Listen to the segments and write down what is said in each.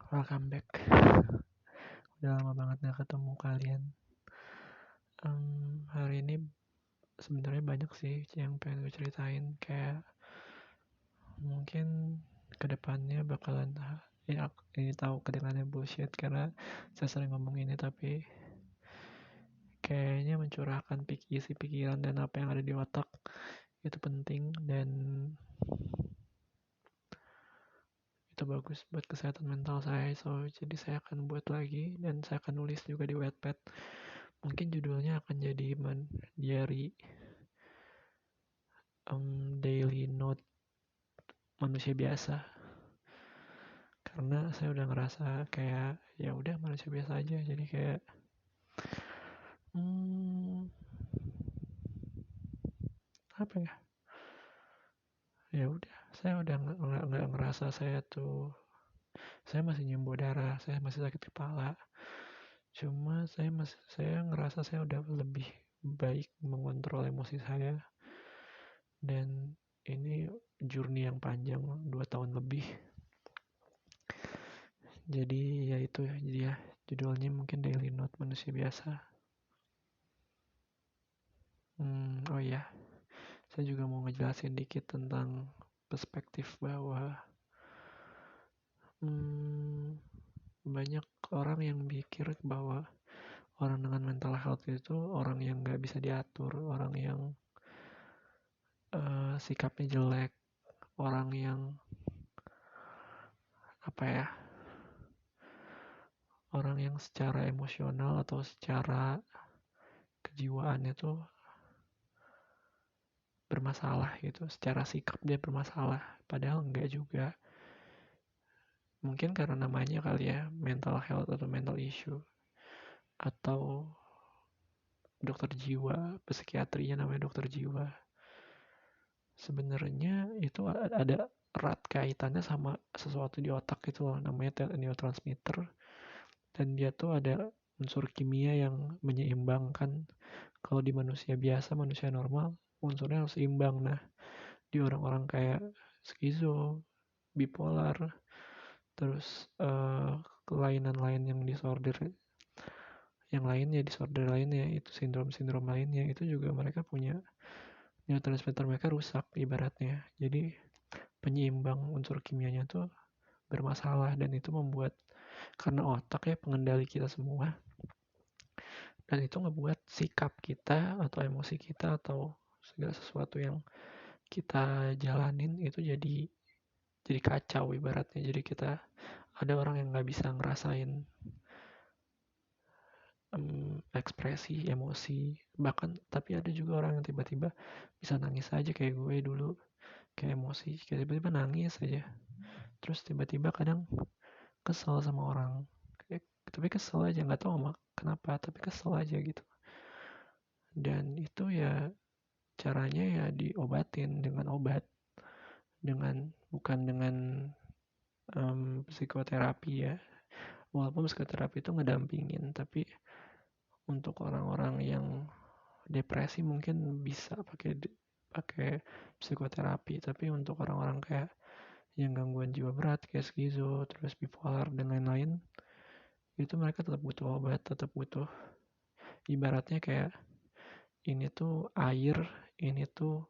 Welcome back. Udah lama banget gak ketemu kalian. Hari ini sebenarnya banyak sih yang pengen gue ceritain. Kayak mungkin kedepannya bakalan ini tahu kedengarannya bullshit karena saya sering ngomong ini, tapi kayaknya mencurahkan isi pikiran dan apa yang ada di otak itu penting dan itu bagus buat kesehatan mental saya. Jadi saya akan buat lagi dan saya akan nulis juga di Wattpad. Mungkin judulnya akan jadi diary, daily note manusia biasa, karena saya udah ngerasa kayak ya udah manusia biasa aja, jadi kayak apa ya udah saya udah nggak ngerasa saya masih nyembuh darah, saya masih sakit kepala, cuma saya ngerasa saya udah lebih baik mengontrol emosi saya. Dan ini journey yang panjang 2 tahun lebih. Jadi ya itu ya, judulnya mungkin daily note manusia biasa. Oh iya, saya juga mau ngejelasin dikit tentang perspektif bahwa banyak orang yang pikir bahwa orang dengan mental health itu orang yang gak bisa diatur, orang yang sikapnya jelek, orang yang orang yang secara emosional atau secara kejiwaannya tuh bermasalah gitu, secara sikap dia bermasalah, padahal enggak juga. Mungkin karena namanya kali ya, mental health atau mental issue, atau dokter jiwa, psikiatrinya namanya dokter jiwa. Sebenarnya itu ada erat kaitannya sama sesuatu di otak itu loh, namanya neurotransmitter, dan dia tuh ada unsur kimia yang menyeimbangkan. Kalau di manusia biasa, manusia normal, unsurnya harus seimbang. Nah, di orang-orang kayak skizo, bipolar, terus kelainan lain yang disorder lainnya, itu sindrom lainnya, itu juga mereka punya neurotransmitter, mereka rusak ibaratnya. Jadi penyeimbang unsur kimianya tuh bermasalah, dan itu membuat, karena otak ya pengendali kita semua, dan itu ngebuat sikap kita atau emosi kita atau segala sesuatu yang kita jalanin itu jadi kacau ibaratnya. Jadi kita, ada orang yang nggak bisa ngerasain ekspresi emosi, bahkan tapi ada juga orang yang tiba-tiba bisa nangis aja, kayak gue dulu, kayak emosi kayak tiba-tiba nangis aja, terus tiba-tiba kadang kesel sama orang, tapi kesel aja, nggak tahu kenapa, tapi kesel aja gitu. Dan itu ya caranya ya diobatin dengan obat, bukan dengan psikoterapi ya, walaupun psikoterapi itu ngedampingin, tapi untuk orang-orang yang depresi mungkin bisa pakai psikoterapi, tapi untuk orang-orang kayak yang gangguan jiwa berat kayak skizo, terus bipolar dan lain-lain, itu mereka tetap butuh obat, tetap butuh, ibaratnya kayak ini tuh air, ini tuh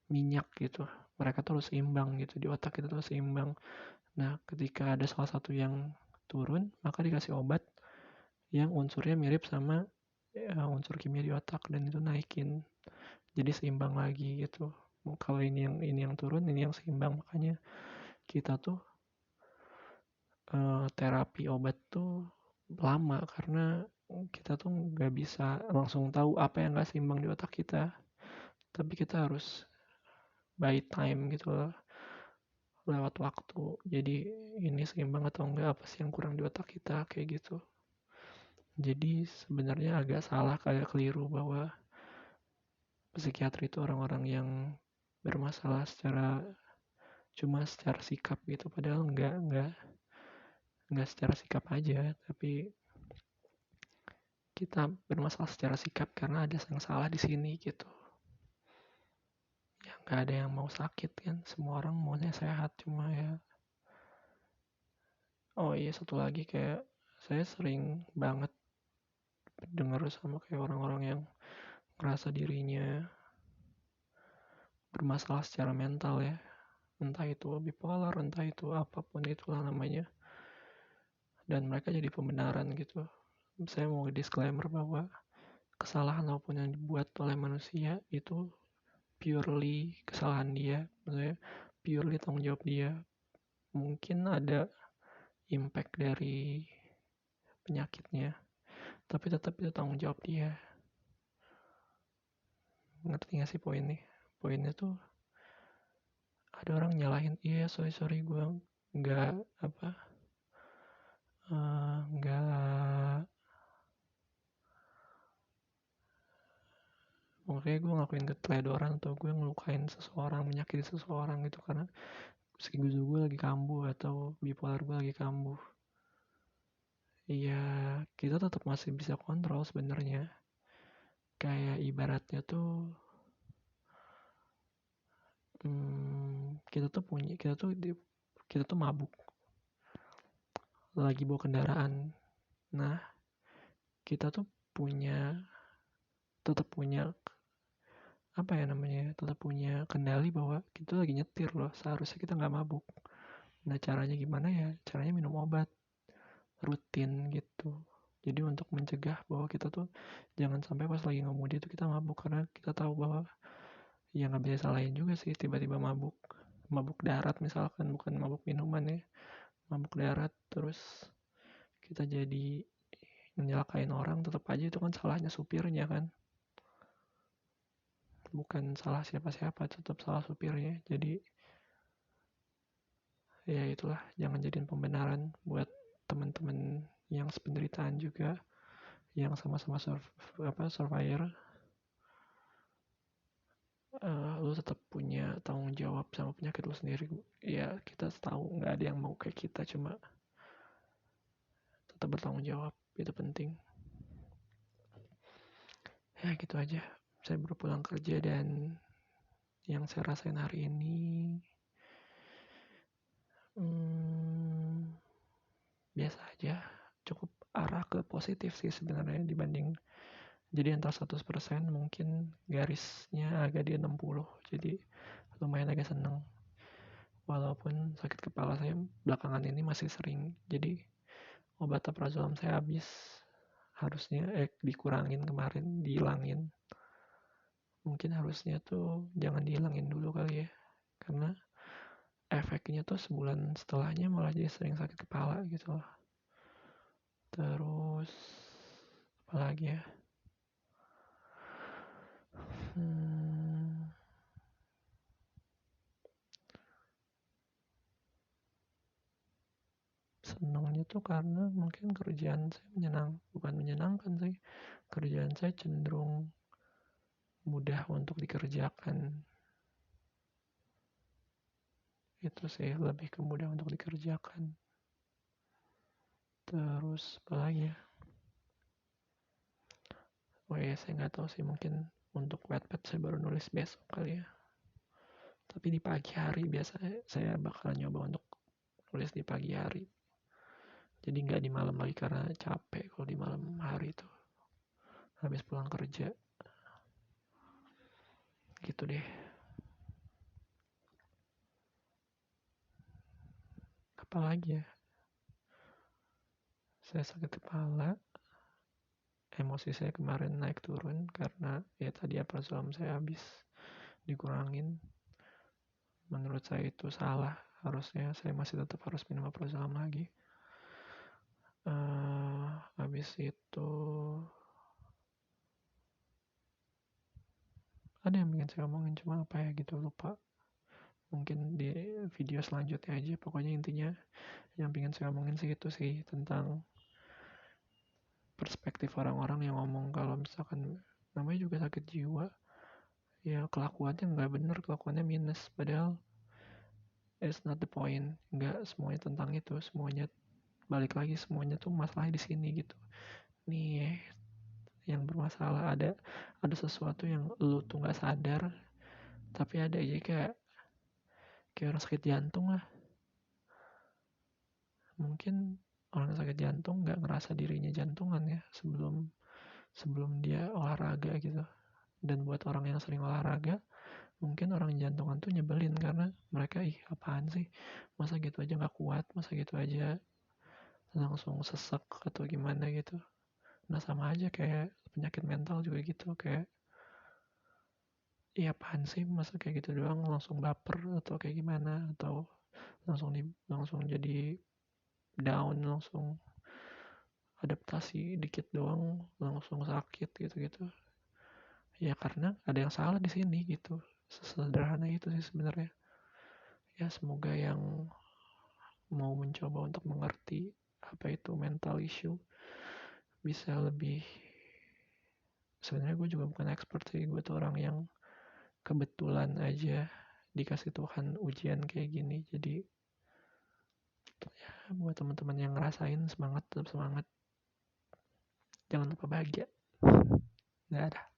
minyak gitu, mereka tuh harus seimbang gitu, di otak kita tuh harus seimbang. Nah, ketika ada salah satu yang turun, maka dikasih obat yang unsurnya mirip sama unsur kimia di otak, dan itu naikin, jadi seimbang lagi gitu. Kalau ini yang turun, ini yang seimbang. Makanya kita tuh terapi obat tuh lama, karena kita tuh nggak bisa langsung tahu apa yang nggak seimbang di otak kita, tapi kita harus by time gitu loh, lewat waktu. Jadi ini seimbang atau enggak, apa sih yang kurang di otak kita, kayak gitu. Jadi sebenarnya agak salah, kayak keliru bahwa psikiatri itu orang-orang yang bermasalah cuma secara sikap gitu, padahal enggak secara sikap aja, tapi kita bermasalah secara sikap karena ada yang salah di sini gitu. Ya gak ada yang mau sakit kan, semua orang maunya sehat. Cuma ya, oh iya satu lagi, kayak saya sering banget dengar sama kayak orang-orang yang ngerasa dirinya bermasalah secara mental ya, entah itu bipolar, entah itu apapun itulah namanya, dan mereka jadi pembenaran gitu. Saya mau disclaimer bahwa kesalahan apapun yang dibuat oleh manusia itu purely kesalahan dia, maksudnya purely tanggung jawab dia. Mungkin ada impact dari penyakitnya, tapi tetap itu tanggung jawab dia. Ngerti gak sih poinnya tuh ada orang nyalahin, iya sorry gue nggak apa nggak makanya gue ngelakuin keteledoran atau gue ngelukain seseorang, menyakiti seseorang gitu karena skizo gue lagi kambuh atau bipolar gue lagi kambuh. Iya, kita tetap masih bisa kontrol sebenarnya. Kayak ibaratnya tuh kita tuh mabuk lagi bawa kendaraan. Nah, kita tuh tetap punya apa ya namanya, tetap punya kendali bahwa kita lagi nyetir loh, seharusnya kita nggak mabuk. Nah caranya gimana ya, caranya minum obat rutin gitu. Jadi untuk mencegah bahwa kita tuh jangan sampai pas lagi ngemudi itu kita mabuk, karena kita tahu bahwa ya nggak bisa salahin juga sih tiba-tiba mabuk darat misalkan, bukan mabuk minuman ya, mabuk darat terus kita jadi menyalakain orang, tetap aja itu kan salahnya supirnya kan, bukan salah siapa-siapa, tetap salah supirnya. Jadi ya itulah, jangan jadiin pembenaran buat teman-teman yang sependeritaan juga, yang sama-sama survivor. Lu tetap punya tanggung jawab sama penyakit lu sendiri. Ya kita tahu nggak ada yang mau kayak kita, cuma tetap bertanggung jawab, itu penting. Ya gitu aja, saya baru pulang kerja dan yang saya rasain hari ini biasa aja, cukup arah ke positif sih sebenarnya dibanding, jadi antara 100% mungkin garisnya agak di 60, jadi lumayan agak seneng. Walaupun sakit kepala saya belakangan ini masih sering, jadi obat alprazolam saya habis, harusnya dikurangin kemarin, dihilangin. Mungkin harusnya tuh jangan dihilangin dulu kali ya, karena efeknya tuh sebulan setelahnya malah jadi sering sakit kepala gitu loh. Terus apa lagi ya, senangnya tuh karena mungkin kerjaan saya bukan menyenangkan sih, kerjaan saya cenderung mudah untuk dikerjakan. Itu sih, lebih ke mudah untuk dikerjakan. Terus apa lagi ya, oh ya saya nggak tahu sih, mungkin untuk Wattpad saya baru nulis besok kali ya, tapi di pagi hari biasanya saya bakal nyoba untuk nulis di pagi hari, jadi nggak di malam lagi karena capek kalau di malam hari itu habis pulang kerja gitu deh. Apalagi ya, saya sakit kepala, emosi saya kemarin naik turun karena ya tadi alprazolam saya habis, dikurangin. Menurut saya itu salah, harusnya saya masih tetap harus minum alprazolam lagi. Habis itu ada yang ingin saya omongin, cuma apa ya gitu, lupa. Mungkin di video selanjutnya aja. Pokoknya intinya yang ingin saya omongin sih itu sih, tentang perspektif orang-orang yang ngomong kalau misalkan namanya juga sakit jiwa, ya kelakuannya nggak bener, kelakuannya minus, padahal it's not the point. Nggak semuanya tentang itu, semuanya balik lagi, semuanya tuh masalahnya di sini gitu. Nih yang bermasalah, ada sesuatu yang lu tuh nggak sadar, Tapi ada aja kayak orang sakit jantung lah. Mungkin orang sakit jantung nggak ngerasa dirinya jantungan ya sebelum dia olahraga gitu. Dan buat orang yang sering olahraga, mungkin orang jantungan tuh nyebelin karena mereka apaan sih, masa gitu aja nggak kuat, masa gitu aja langsung sesek atau gimana gitu. Nah sama aja kayak penyakit mental juga gitu, kayak apaan sih, masa kayak gitu doang langsung baper atau kayak gimana, atau langsung jadi down, langsung adaptasi dikit doang langsung sakit gitu-gitu. Ya karena ada yang salah di sini gitu. Sesederhana itu sih sebenarnya. Ya semoga yang mau mencoba untuk mengerti apa itu mental issue bisa lebih. Sebenarnya gue juga bukan expert sih, gue tuh orang yang kebetulan aja dikasih Tuhan ujian kayak gini. Jadi ya buat teman-teman yang ngerasain, semangat, tetap semangat, jangan lupa bahagia. Dadah.